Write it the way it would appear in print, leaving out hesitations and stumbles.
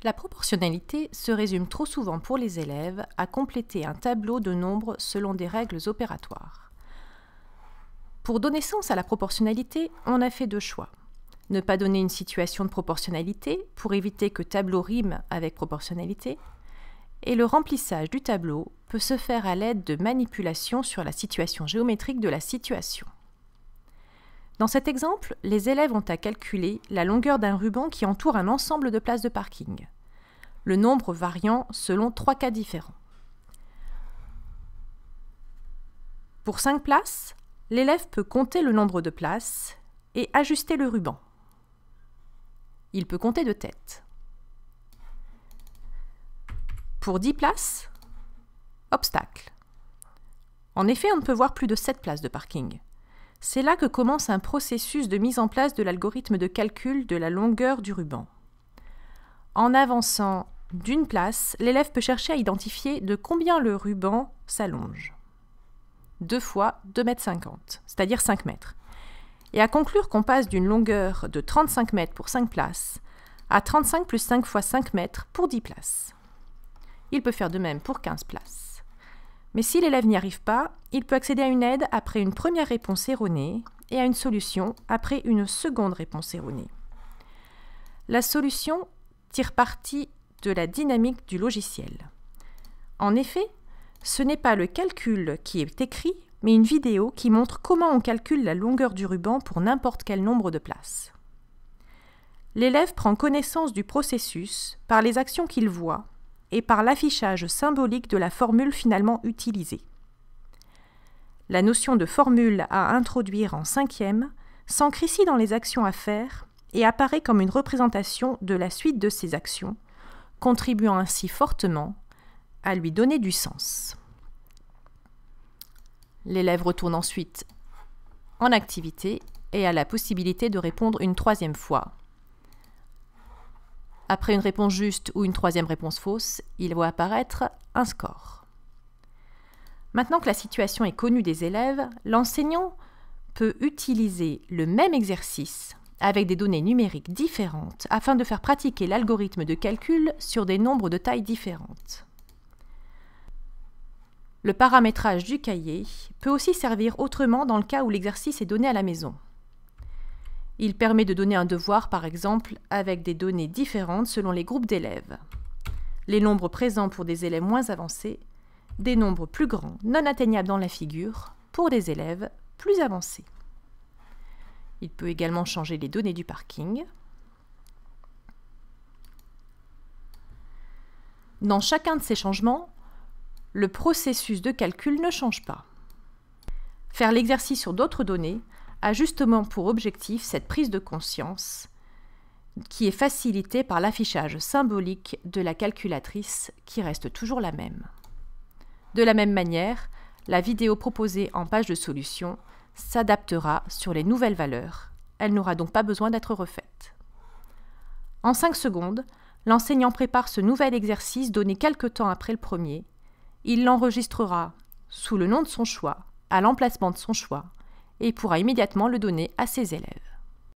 La proportionnalité se résume trop souvent pour les élèves à compléter un tableau de nombres selon des règles opératoires. Pour donner sens à la proportionnalité, on a fait deux choix. Ne pas donner une situation de proportionnalité pour éviter que tableau rime avec proportionnalité, et le remplissage du tableau peut se faire à l'aide de manipulations sur la situation géométrique de la situation. Dans cet exemple, les élèves ont à calculer la longueur d'un ruban qui entoure un ensemble de places de parking, le nombre variant selon 3 cas différents. Pour 5 places, l'élève peut compter le nombre de places et ajuster le ruban. Il peut compter de tête. Pour 10 places, obstacle. En effet, on ne peut voir plus de 7 places de parking. C'est là que commence un processus de mise en place de l'algorithme de calcul de la longueur du ruban. En avançant d'une place, l'élève peut chercher à identifier de combien le ruban s'allonge. 2 fois 2,50 m, c'est-à-dire 5 mètres. Et à conclure qu'on passe d'une longueur de 35 mètres pour 5 places à 35 plus 5 fois 5 mètres pour 10 places. Il peut faire de même pour 15 places. Mais si l'élève n'y arrive pas, il peut accéder à une aide après une première réponse erronée et à une solution après une seconde réponse erronée. La solution tire parti de la dynamique du logiciel. En effet, ce n'est pas le calcul qui est écrit, mais une vidéo qui montre comment on calcule la longueur du ruban pour n'importe quel nombre de places. L'élève prend connaissance du processus par les actions qu'il voit et par l'affichage symbolique de la formule finalement utilisée. La notion de formule à introduire en 5e s'ancre ici dans les actions à faire et apparaît comme une représentation de la suite de ces actions, contribuant ainsi fortement à lui donner du sens. L'élève retourne ensuite en activité et a la possibilité de répondre une 3e fois. Après une réponse juste ou une 3e réponse fausse, il voit apparaître un score. Maintenant que la situation est connue des élèves, l'enseignant peut utiliser le même exercice avec des données numériques différentes afin de faire pratiquer l'algorithme de calcul sur des nombres de tailles différentes. Le paramétrage du cahier peut aussi servir autrement dans le cas où l'exercice est donné à la maison. Il permet de donner un devoir, par exemple, avec des données différentes selon les groupes d'élèves. Les nombres présents pour des élèves moins avancés, des nombres plus grands, non atteignables dans la figure, pour des élèves plus avancés. Il peut également changer les données du parking. Dans chacun de ces changements, le processus de calcul ne change pas. Faire l'exercice sur d'autres données a justement pour objectif cette prise de conscience qui est facilitée par l'affichage symbolique de la calculatrice qui reste toujours la même. De la même manière, la vidéo proposée en page de solution s'adaptera sur les nouvelles valeurs. Elle n'aura donc pas besoin d'être refaite. En 5 secondes, l'enseignant prépare ce nouvel exercice donné quelque temps après le premier. Il l'enregistrera sous le nom de son choix, à l'emplacement de son choix, et pourra immédiatement le donner à ses élèves.